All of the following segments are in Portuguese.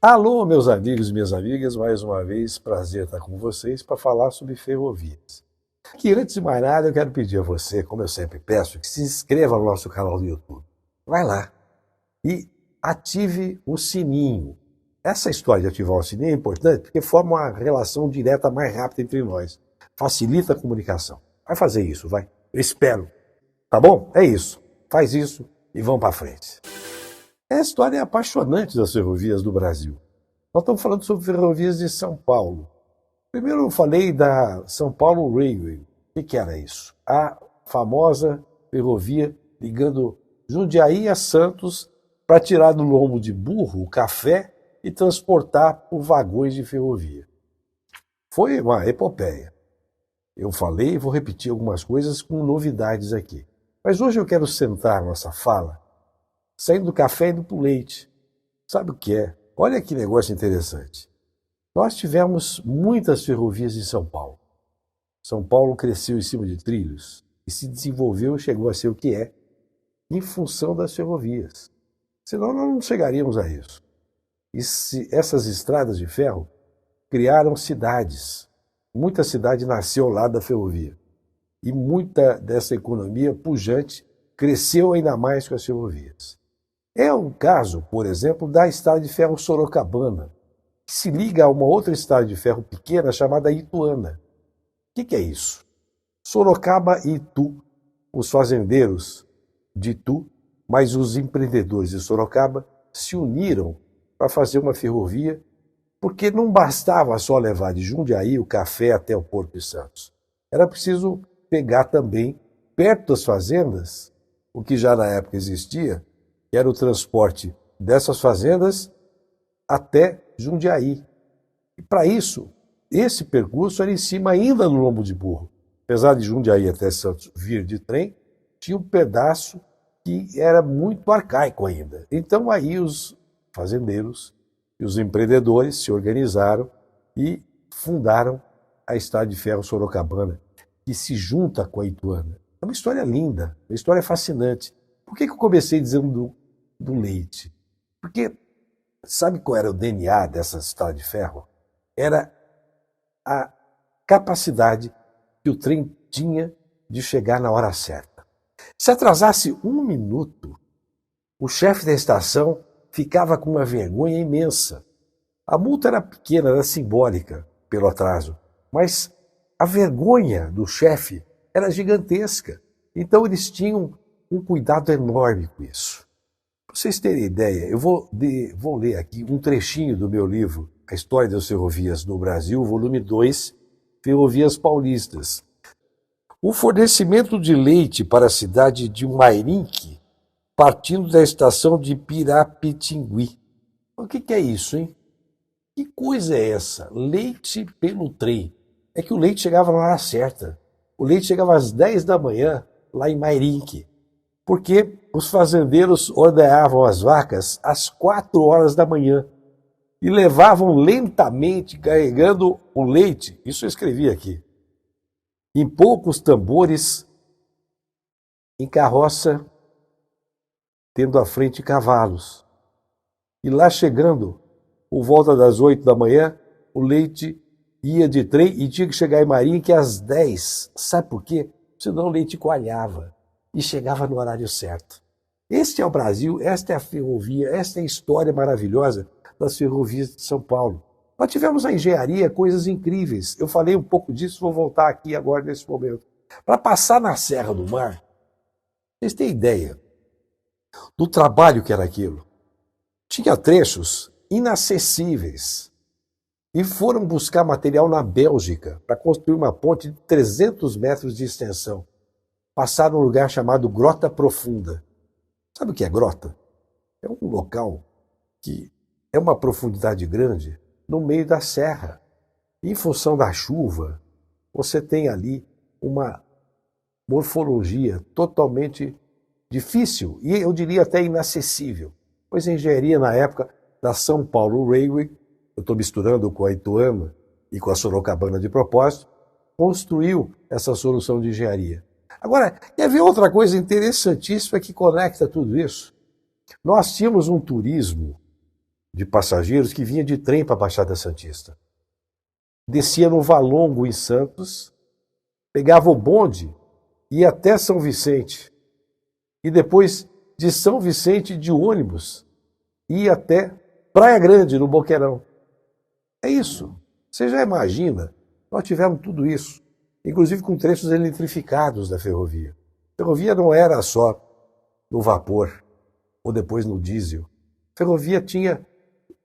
Alô, meus amigos e minhas amigas, mais uma vez, prazer estar com vocês para falar sobre ferrovias. E antes de mais nada, eu quero pedir a você, como eu sempre peço, que se inscreva no nosso canal do YouTube. Vai lá e ative o sininho. Essa história de ativar o sininho é importante porque forma uma relação direta mais rápida entre nós. Facilita a comunicação. Vai fazer isso, vai. Eu espero. Tá bom? É isso. Faz isso e vamos para frente. A história é apaixonante das ferrovias do Brasil. Nós estamos falando sobre ferrovias de São Paulo. Primeiro eu falei da São Paulo Railway. O que era isso? A famosa ferrovia ligando Jundiaí a Santos para tirar do lombo de burro o café e transportar por vagões de ferrovia. Foi uma epopeia. Eu falei e vou repetir algumas coisas com novidades aqui. Mas hoje eu quero centrar nossa fala saindo do café e indo para o leite. Sabe o que é? Olha que negócio interessante. Nós tivemos muitas ferrovias em São Paulo. São Paulo cresceu em cima de trilhos e se desenvolveu e chegou a ser o que é em função das ferrovias. Senão nós não chegaríamos a isso. E essas estradas de ferro criaram cidades. Muita cidade nasceu ao lado da ferrovia. E muita dessa economia pujante cresceu ainda mais com as ferrovias. É o caso, por exemplo, da estrada de ferro Sorocabana, que se liga a uma outra estrada de ferro pequena chamada Ituana. O que é isso? Sorocaba e Itu, os fazendeiros de Itu, mas os empreendedores de Sorocaba se uniram para fazer uma ferrovia, porque não bastava só levar de Jundiaí o café até o Porto de Santos. Era preciso pegar também, perto das fazendas, o que já na época existia, que era o transporte dessas fazendas até Jundiaí. E para isso, esse percurso era em cima ainda do lombo de burro. Apesar de Jundiaí até Santos vir de trem, tinha um pedaço que era muito arcaico ainda. Então aí os fazendeiros e os empreendedores se organizaram e fundaram a Estrada de Ferro Sorocabana, que se junta com a Ituana. É uma história linda, uma história fascinante. Por que eu comecei dizendo do leite? Porque sabe qual era o DNA dessa estrada de ferro? Era a capacidade que o trem tinha de chegar na hora certa. Se atrasasse um minuto, o chefe da estação ficava com uma vergonha imensa. A multa era pequena, era simbólica pelo atraso, mas a vergonha do chefe era gigantesca. Então eles tinham um cuidado enorme com isso. Para vocês terem ideia, eu vou ler aqui um trechinho do meu livro, A História das Ferrovias no Brasil, volume 2, Ferrovias Paulistas. O fornecimento de leite para a cidade de Mairinque, partindo da estação de Pirapitingui. O que é isso, hein? Que coisa é essa? Leite pelo trem. É que o leite chegava na hora certa. O leite chegava às 10 da manhã, lá em Mairinque, porque os fazendeiros ordenhavam as vacas às 4 horas da manhã e levavam lentamente, carregando o leite, isso eu escrevi aqui, em poucos tambores, em carroça, tendo à frente cavalos. E lá chegando, por volta das 8 da manhã, o leite ia de trem e tinha que chegar em Mairinque às 10. Sabe por quê? Senão o leite coalhava e chegava no horário certo. Este é o Brasil, esta é a ferrovia, esta é a história maravilhosa das ferrovias de São Paulo. Nós tivemos na engenharia coisas incríveis. Eu falei um pouco disso, vou voltar aqui agora nesse momento. Para passar na Serra do Mar, vocês têm ideia do trabalho que era aquilo? Tinha trechos inacessíveis. E foram buscar material na Bélgica para construir uma ponte de 300 metros de extensão. Passaram num lugar chamado Grota Profunda. Sabe o que é grota? É um local que é uma profundidade grande no meio da serra. E, em função da chuva, você tem ali uma morfologia totalmente difícil e eu diria até inacessível. Pois a engenharia na época da São Paulo Railway, eu estou misturando com a Ituana e com a Sorocabana de propósito, construiu essa solução de engenharia. Agora, quer ver outra coisa interessantíssima que conecta tudo isso? Nós tínhamos um turismo de passageiros que vinha de trem para a Baixada Santista. Descia no Valongo, em Santos, pegava o bonde, ia até São Vicente, e depois de São Vicente de ônibus, ia até Praia Grande, no Boqueirão. É isso. Você já imagina? Nós tivemos tudo isso, inclusive com trechos eletrificados da ferrovia. A ferrovia não era só no vapor, ou depois no diesel. A ferrovia tinha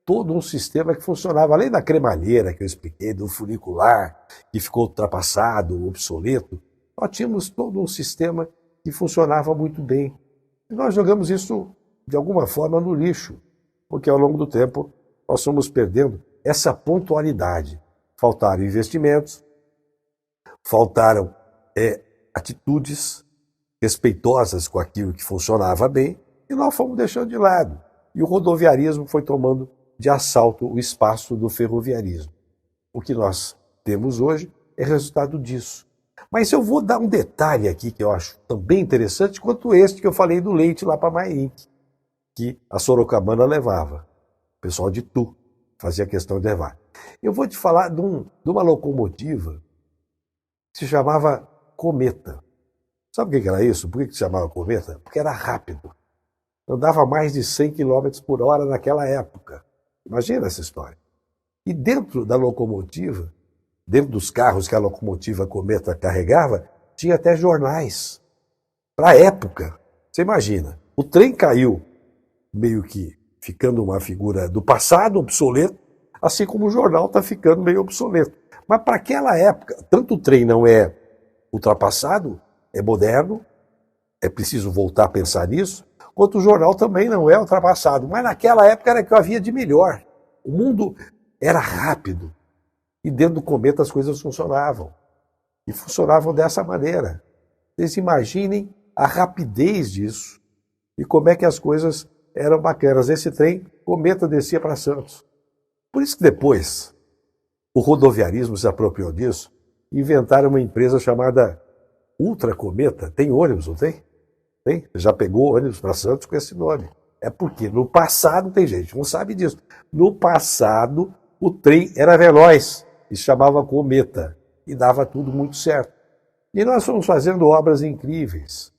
todo um sistema que funcionava, além da cremalheira que eu expliquei, do funicular, que ficou ultrapassado, obsoleto. Nós tínhamos todo um sistema que funcionava muito bem. E nós jogamos isso, de alguma forma, no lixo, porque ao longo do tempo nós fomos perdendo essa pontualidade. Faltaram investimentos, faltaram atitudes respeitosas com aquilo que funcionava bem, e nós fomos deixando de lado. E o rodoviarismo foi tomando de assalto o espaço do ferroviarismo. O que nós temos hoje é resultado disso. Mas eu vou dar um detalhe aqui que eu acho também interessante, quanto este que eu falei do leite lá para Mairink, que a Sorocabana levava. O pessoal de Tu fazia questão de levar. Eu vou te falar de uma locomotiva que se chamava Cometa. Sabe o que era isso? Por que se chamava Cometa? Porque era rápido. Andava mais de 100 km por hora naquela época. Imagina essa história. E dentro da locomotiva, dentro dos carros que a locomotiva Cometa carregava, tinha até jornais. Para a época, você imagina, o trem caiu meio que ficando uma figura do passado, obsoleto, assim como o jornal está ficando meio obsoleto. Mas para aquela época, tanto o trem não é ultrapassado, é moderno, é preciso voltar a pensar nisso, quanto o jornal também não é ultrapassado. Mas naquela época era o que havia de melhor. O mundo era rápido. E dentro do Cometa as coisas funcionavam. E funcionavam dessa maneira. Vocês imaginem a rapidez disso. E como é que as coisas eram bacanas. Esse trem, Cometa, descia para Santos. Por isso que depois o rodoviarismo se apropriou disso e inventaram uma empresa chamada Ultra Cometa. Tem ônibus, não tem? Tem? Já pegou ônibus para Santos com esse nome. É porque no passado, tem gente que não sabe disso, no passado o trem era veloz e se chamava Cometa e dava tudo muito certo. E nós fomos fazendo obras incríveis,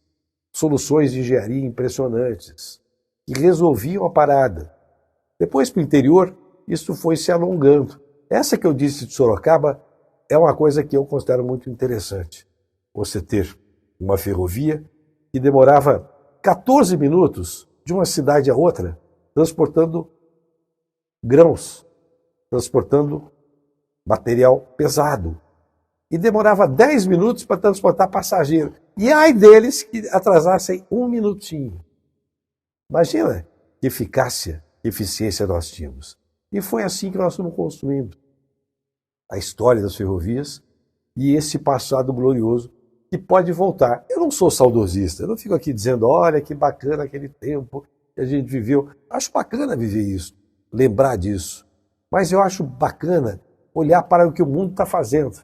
soluções de engenharia impressionantes, que resolviam a parada. Depois, para o interior, isso foi se alongando. Essa que eu disse de Sorocaba é uma coisa que eu considero muito interessante. Você ter uma ferrovia que demorava 14 minutos de uma cidade a outra, transportando grãos, transportando material pesado. E demorava 10 minutos para transportar passageiro. E ai deles que atrasassem um minutinho. Imagina que eficácia, que eficiência nós tínhamos. E foi assim que nós fomos construindo a história das ferrovias e esse passado glorioso que pode voltar. Eu não sou saudosista, eu não fico aqui dizendo, olha que bacana aquele tempo que a gente viveu. Acho bacana viver isso, lembrar disso. Mas eu acho bacana olhar para o que o mundo está fazendo.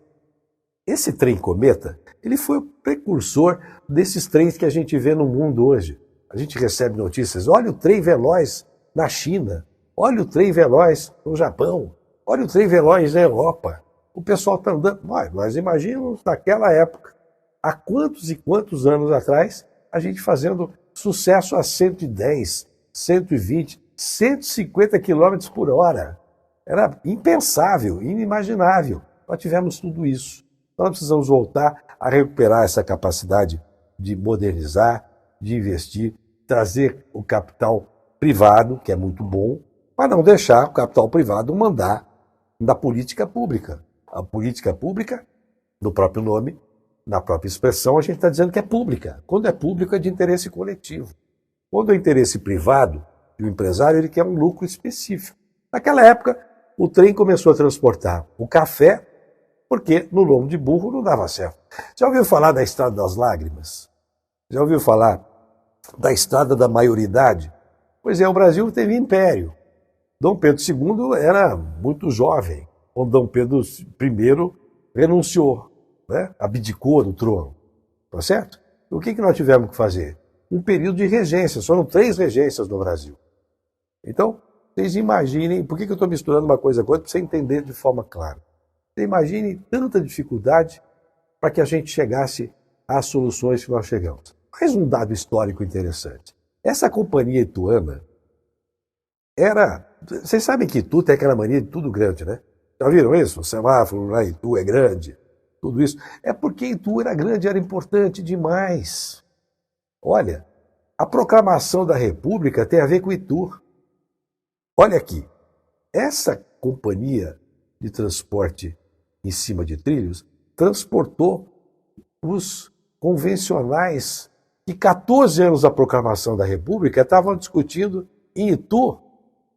Esse trem Cometa, ele foi o precursor desses trens que a gente vê no mundo hoje. A gente recebe notícias, olha o trem veloz na China, olha o trem veloz no Japão, olha o trem veloz na Europa. O pessoal está andando. Mas imaginamos naquela época, há quantos e quantos anos atrás, a gente fazendo sucesso a 110, 120, 150 km por hora. Era impensável, inimaginável. Nós tivemos tudo isso. Nós precisamos voltar a recuperar essa capacidade de modernizar, de investir, trazer o capital privado, que é muito bom, para não deixar o capital privado mandar da política pública. A política pública, no próprio nome, na própria expressão, a gente está dizendo que é pública. Quando é público, é de interesse coletivo. Quando é interesse privado, o empresário ele quer um lucro específico. Naquela época, o trem começou a transportar o café, porque no lombo de burro não dava certo. Já ouviu falar da Estrada das Lágrimas? Já ouviu falar da Estrada da Maioridade? Pois é, o Brasil teve império. Dom Pedro II era muito jovem, quando Dom Pedro I renunciou, né? Abdicou do trono. Tá certo? O que nós tivemos que fazer? Um período de regência, foram 3 regências no Brasil. Então, Vocês imaginem, por que eu estou misturando uma coisa com outra? Para você entender de forma clara. Você imagine tanta dificuldade para que a gente chegasse às soluções que nós chegamos. Mais um dado histórico interessante. Essa companhia ituana era... Vocês sabem que Itu tem aquela mania de tudo grande, né? Já viram isso? O semáforo lá em Itu é grande, tudo isso. É porque Itu era grande, era importante demais. Olha, a proclamação da República tem a ver com Itu. Olha aqui, essa companhia de transporte em cima de trilhos transportou os convencionais que 14 anos da proclamação da República estavam discutindo em Itu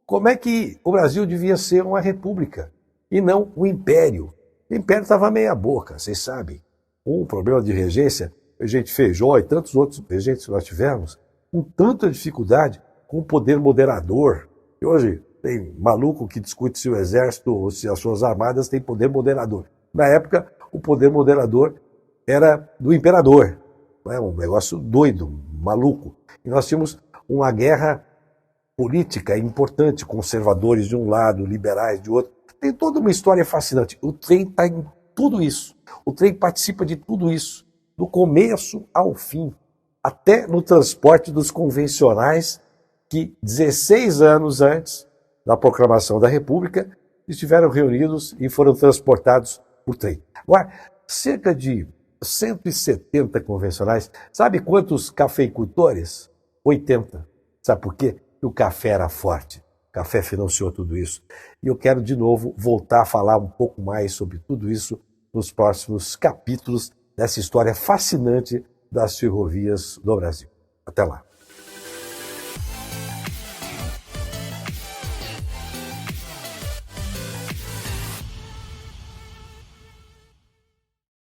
como é que o Brasil devia ser uma república e não um império. O império estava meia boca, vocês sabem. Um problema de regência, o regente Feijó e tantos outros regentes que nós tivemos, com tanta dificuldade, com o poder moderador. E hoje tem maluco que discute se o exército ou se as suas armadas têm poder moderador. Na época, o poder moderador era do imperador. Um negócio doido, maluco. E nós tínhamos uma guerra política importante, conservadores de um lado, liberais de outro. Tem toda uma história fascinante. O trem está em tudo isso. O trem participa de tudo isso, do começo ao fim, até no transporte dos convencionais que 16 anos antes da proclamação da República estiveram reunidos e foram transportados por trem. Agora, cerca de 170 convencionais. Sabe quantos cafeicultores? 80. Sabe por quê? Porque o café era forte. O café financiou tudo isso. E eu quero, de novo, voltar a falar um pouco mais sobre tudo isso nos próximos capítulos dessa história fascinante das ferrovias do Brasil. Até lá.